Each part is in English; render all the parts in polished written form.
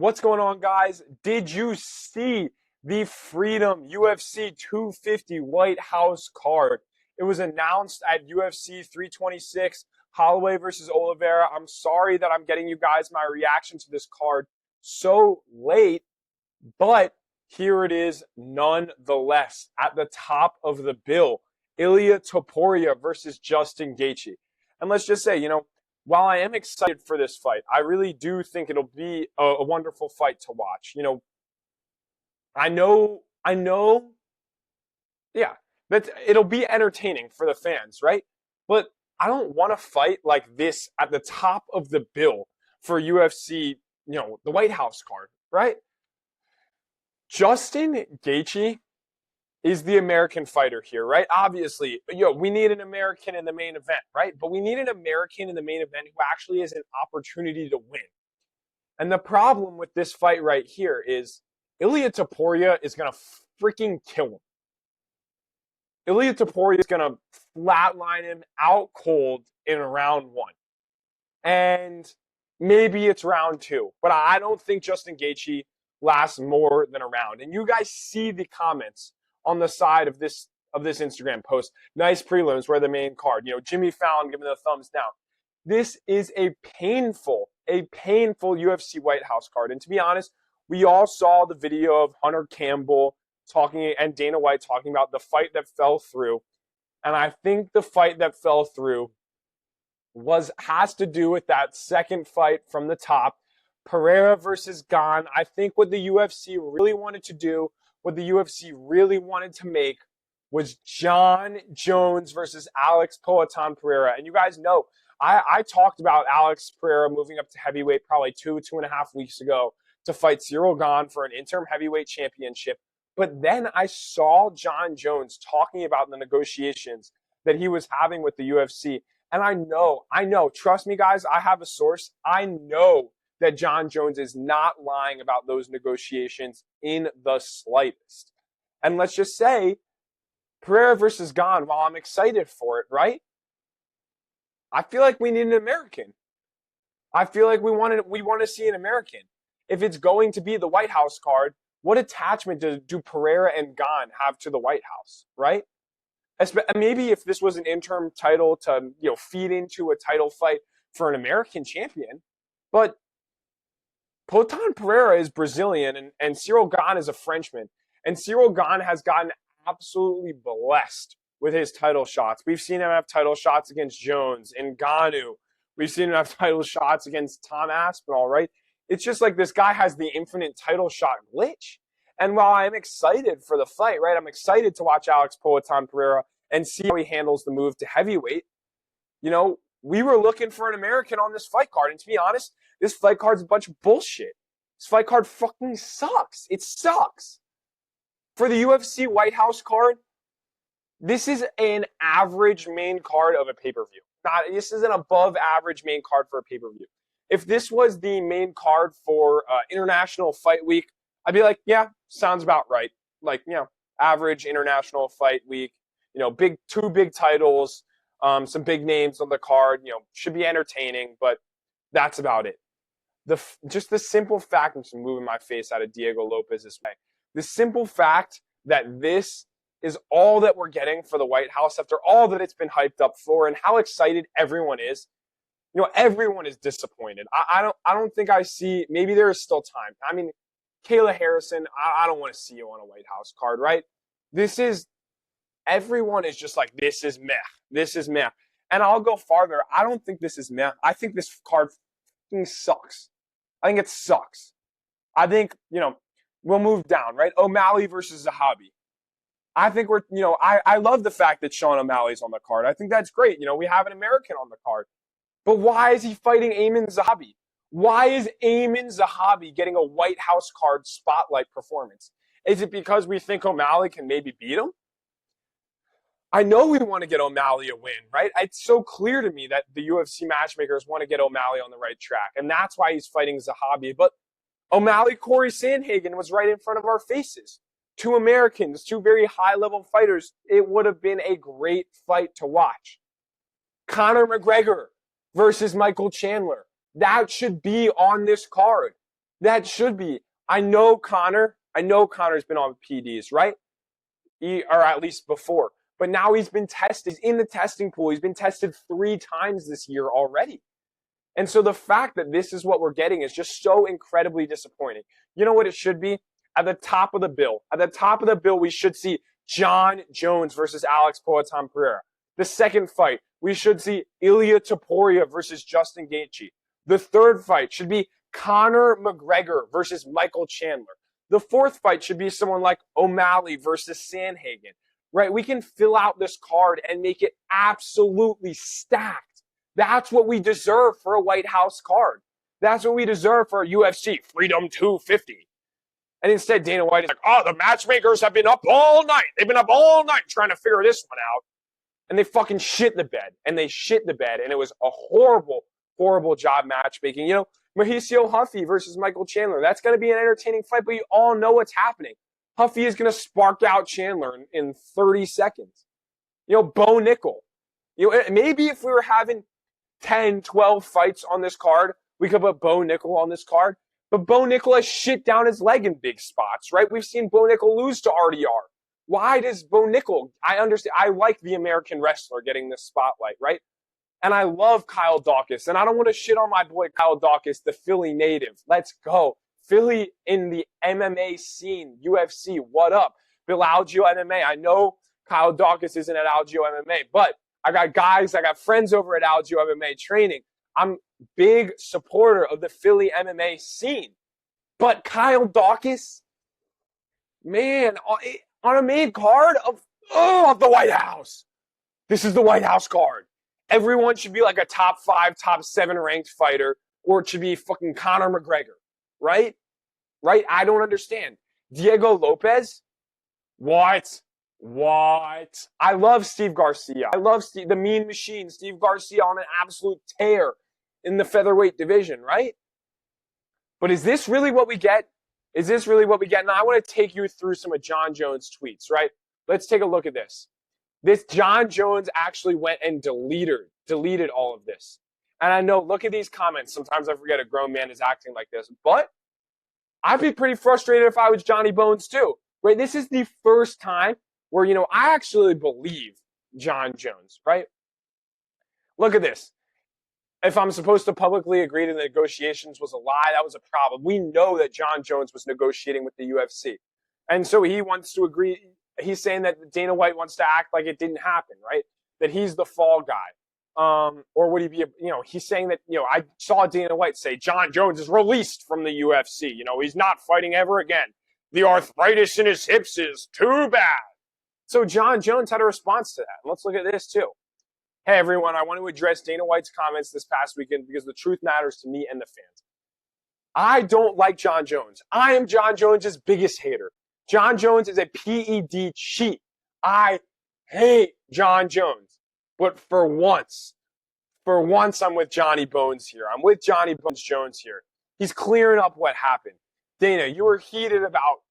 What's going on, guys? Did you see the Freedom UFC 250 White House card? It was announced at UFC 326, Holloway versus Oliveira. I'm sorry that I'm getting you guys my reaction to this card so late, but here it is nonetheless. At the top of the bill, Ilia Topuria versus Justin Gaethje. And let's just say, while I am excited for this fight, I really do think it'll be a wonderful fight to watch. I know, yeah, that it'll be entertaining for the fans, right? But I don't want a fight like this at the top of the bill for UFC, the White House card, right? Justin Gaethje is the American fighter here, right? Obviously, we need an American in the main event, right? But we need an American in the main event who actually has an opportunity to win. And the problem with this fight right here is Ilia Topuria is going to freaking kill him. Ilia Topuria is going to flatline him out cold in round one. And maybe it's round two. But I don't think Justin Gaethje lasts more than a round. And you guys see the comments on the side of this Instagram post. Nice prelims, where the main card. Jimmy Fallon giving the thumbs down. This is a painful UFC White House card. And to be honest, we all saw the video of Hunter Campbell talking and Dana White talking about the fight that fell through. And I think the fight that fell through has to do with that second fight from the top, Pereira versus Gane. I think what the UFC really wanted to do, what the UFC really wanted to make, was Jon Jones versus Alex Pereira. And you guys know, I talked about Alex Pereira moving up to heavyweight probably 2.5 weeks ago to fight Ciryl Gane for an interim heavyweight championship. But then I saw Jon Jones talking about the negotiations that he was having with the UFC. And I know, trust me, guys, I have a source. I know that Jon Jones is not lying about those negotiations in the slightest. And let's just say, Pereira versus Gane, while I'm excited for it, right? I feel like we need an American. I feel like we want to see an American. If it's going to be the White House card, what attachment do Pereira and Gane have to the White House, right? Maybe if this was an interim title to feed into a title fight for an American champion, but Poatan Pereira is Brazilian and Ciryl Gane is a Frenchman. And Ciryl Gane has gotten absolutely blessed with his title shots. We've seen him have title shots against Jones and Ngannou. We've seen him have title shots against Tom Aspinall, right? It's just like this guy has the infinite title shot glitch. And while I'm excited for the fight, right, I'm excited to watch Alex Poatan Pereira and see how he handles the move to heavyweight. We were looking for an American on this fight card. And to be honest, this fight card's a bunch of bullshit. This fight card fucking sucks. It sucks. For the UFC White House card, this is an average main card of a pay-per-view. This is an above average main card for a pay-per-view. If this was the main card for International Fight Week, I'd be like, yeah, sounds about right. Like, average International Fight Week, two big titles, some big names on the card, should be entertaining, but that's about it. Just the simple fact, I'm just moving my face out of Diego Lopez this way. The simple fact that this is all that we're getting for the White House after all that it's been hyped up for and how excited everyone is. Everyone is disappointed. I don't think I see, maybe there is still time. I mean, Kayla Harrison, I don't want to see you on a White House card, right? Everyone is just like, this is meh. This is meh. And I'll go farther. I don't think this is meh. I think this card sucks. I think it sucks. I think, we'll move down, right? O'Malley versus Zahabi. I think I love the fact that Sean O'Malley's on the card. I think that's great. We have an American on the card. But why is he fighting Amin Zahabi? Why is Amin Zahabi getting a White House card spotlight performance? Is it because we think O'Malley can maybe beat him? I know we want to get O'Malley a win, right? It's so clear to me that the UFC matchmakers want to get O'Malley on the right track, and that's why he's fighting Zahabi. But O'Malley, Corey Sandhagen was right in front of our faces. Two Americans, two very high-level fighters. It would have been a great fight to watch. Conor McGregor versus Michael Chandler. That should be on this card. That should be. I know Connor's been on PDs, right? Or at least before. But now he's been tested. He's in the testing pool. He's been tested 3 times this year already. And so the fact that this is what we're getting is just so incredibly disappointing. You know what it should be? At the top of the bill. At the top of the bill, we should see Jon Jones versus Alex Pereira. The second fight, we should see Ilia Topuria versus Justin Gaethje. The third fight should be Conor McGregor versus Michael Chandler. The fourth fight should be someone like O'Malley versus Sandhagen, right? We can fill out this card and make it absolutely stacked. That's what we deserve for a White House card. That's what we deserve for a UFC Freedom 250. And instead, Dana White is like, oh, the matchmakers have been up all night. They've been up all night trying to figure this one out. And they fucking shit the bed. And they shit the bed. And it was a horrible, horrible job matchmaking. You know, Mauricio Huffy versus Michael Chandler. That's going to be an entertaining fight, but you all know what's happening. Huffy is going to spark out Chandler in 30 seconds. You know, Bo Nickel. You know, maybe if we were having 10, 12 fights on this card, we could put Bo Nickel on this card. But Bo Nickel has shit down his leg in big spots, right? We've seen Bo Nickel lose to RDR. Why does Bo Nickel? I understand. I like the American wrestler getting this spotlight, right? And I love Kyle Dawkins. And I don't want to shit on my boy Kyle Dawkins, the Philly native. Let's go. Philly in the MMA scene, UFC, what up? Bill Algio MMA. I know Kyle Dawkins isn't at Algio MMA, but I got friends over at Algio MMA training. I'm big supporter of the Philly MMA scene. But Kyle Dawkins, man, on a main card of the White House. This is the White House card. Everyone should be like a top 5, top 7 ranked fighter, or it should be fucking Conor McGregor, right? Right? I don't understand. Diego Lopez? What? I love Steve Garcia. I love the Mean Machine, Steve Garcia on an absolute tear in the featherweight division, right? But is this really what we get? Is this really what we get? Now, I want to take you through some of Jon Jones' tweets, right? Let's take a look at this. This Jon Jones actually went and deleted all of this. And I know, look at these comments. Sometimes I forget a grown man is acting like this. But I'd be pretty frustrated if I was Johnny Bones too, right? This is the first time where, you know, I actually believe Jon Jones, right? Look at this. If I'm supposed to publicly agree to the negotiations was a lie, that was a problem. We know that Jon Jones was negotiating with the UFC. And so he wants to agree. He's saying that Dana White wants to act like it didn't happen, right? That he's the fall guy. Or would he be, he's saying that, I saw Dana White say Jon Jones is released from the UFC. He's not fighting ever again. The arthritis in his hips is too bad. So Jon Jones had a response to that. And let's look at this too. Hey, everyone, I want to address Dana White's comments this past weekend because the truth matters to me and the fans. I don't like Jon Jones. I am Jon Jones' biggest hater. Jon Jones is a PED cheat. I hate Jon Jones. But for once, I'm with Johnny Bones here. I'm with Johnny Bones Jones here. He's clearing up what happened. Dana, you were heated about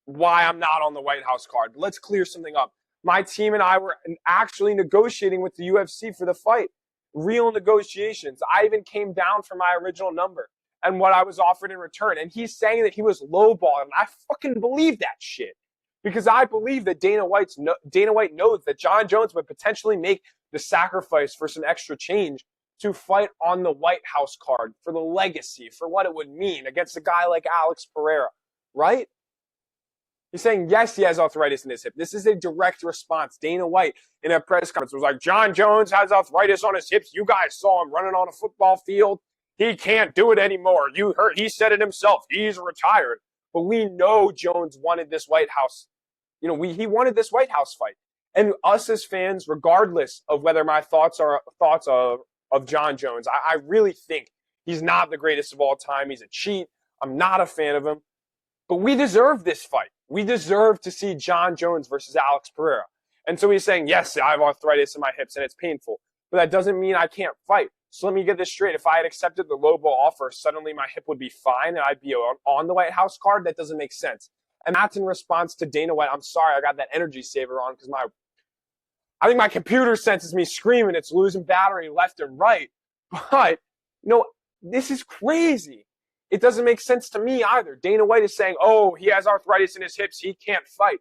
why I'm not on the White House card. But let's clear something up. My team and I were actually negotiating with the UFC for the fight. Real negotiations. I even came down from my original number and what I was offered in return. And he's saying that he was lowballing. I fucking believe that shit. Because I believe that Dana White knows that Jon Jones would potentially make the sacrifice for some extra change to fight on the White House card for the legacy, for what it would mean against a guy like Alex Pereira, right? He's saying, yes, he has arthritis in his hip. This is a direct response. Dana White in a press conference was like, Jon Jones has arthritis on his hips. You guys saw him running on a football field. He can't do it anymore. You heard, he said it himself. He's retired. But we know Jones wanted this White House. He wanted this White House fight. And us as fans, regardless of whether my thoughts are thoughts of Jon Jones, I really think he's not the greatest of all time. He's a cheat. I'm not a fan of him. But we deserve this fight. We deserve to see Jon Jones versus Alex Pereira. And so he's saying, yes, I have arthritis in my hips and it's painful. But that doesn't mean I can't fight. So let me get this straight. If I had accepted the low ball offer, suddenly my hip would be fine and I'd be on the White House card? That doesn't make sense. And that's in response to Dana White. I'm sorry, I got that energy saver on because I think my computer senses me screaming. It's losing battery left and right. But, this is crazy. it doesn't make sense to me either. Dana White is saying, oh, he has arthritis in his hips, he can't fight.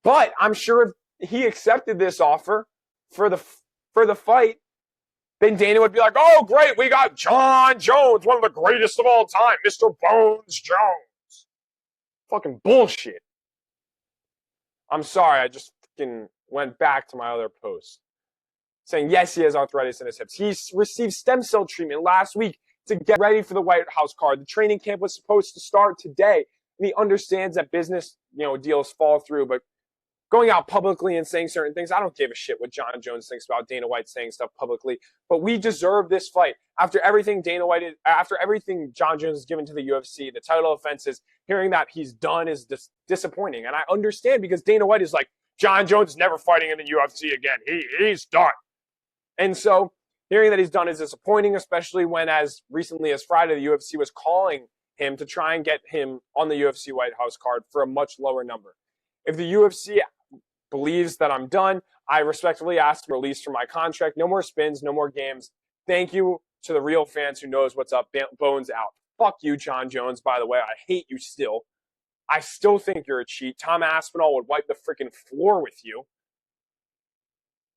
But I'm sure if he accepted this offer for the fight, then Dana would be like, oh, great, we got Jon Jones, one of the greatest of all time, Mr. Bones Jones. Fucking bullshit. I'm sorry, I just fucking went back to my other post saying, yes, he has arthritis in his hips. He received stem cell treatment last week to get ready for the White House card. The training camp was supposed to start today, and he understands that business, deals fall through, but going out publicly and saying certain things, I don't give a shit what Jon Jones thinks about Dana White saying stuff publicly, but we deserve this fight. After everything Jon Jones has given to the UFC, the title offenses, hearing that he's done is disappointing. And I understand, because Dana White is like, Jon Jones is never fighting in the UFC again. He's done. And so hearing that he's done is disappointing, especially when, as recently as Friday, the UFC was calling him to try and get him on the UFC White House card for a much lower number. If the UFC believes that I'm done, I respectfully ask for release from my contract. No more spins, no more games. Thank you to the real fans who knows what's up. Bones out. Fuck you, Jon Jones, by the way. I hate you still. I still think you're a cheat. Tom Aspinall would wipe the freaking floor with you.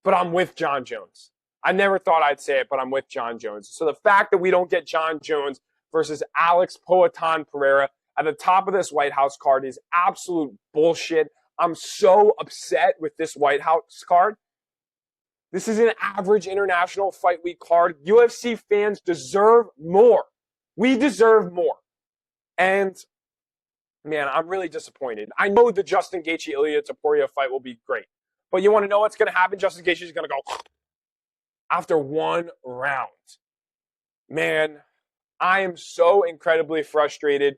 But I'm with Jon Jones. I never thought I'd say it, but I'm with Jon Jones. So the fact that we don't get Jon Jones versus Alex Pereira at the top of this White House card is absolute bullshit. I'm so upset with this White House card. This is an average International Fight Week card. UFC fans deserve more. We deserve more. And, man, I'm really disappointed. I know the Justin Gaethje-Ilya Topuria fight will be great. But you want to know what's going to happen? Justin Gaethje is going to go after one round. Man, I am so incredibly frustrated.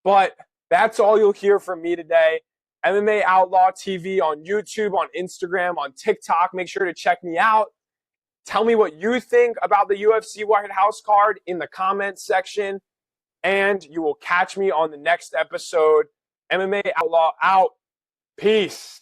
But that's all you'll hear from me today. MMA Outlaw TV on YouTube, on Instagram, on TikTok. Make sure to check me out. Tell me what you think about the UFC White House card in the comments section. And you will catch me on the next episode. MMA Outlaw out. Peace.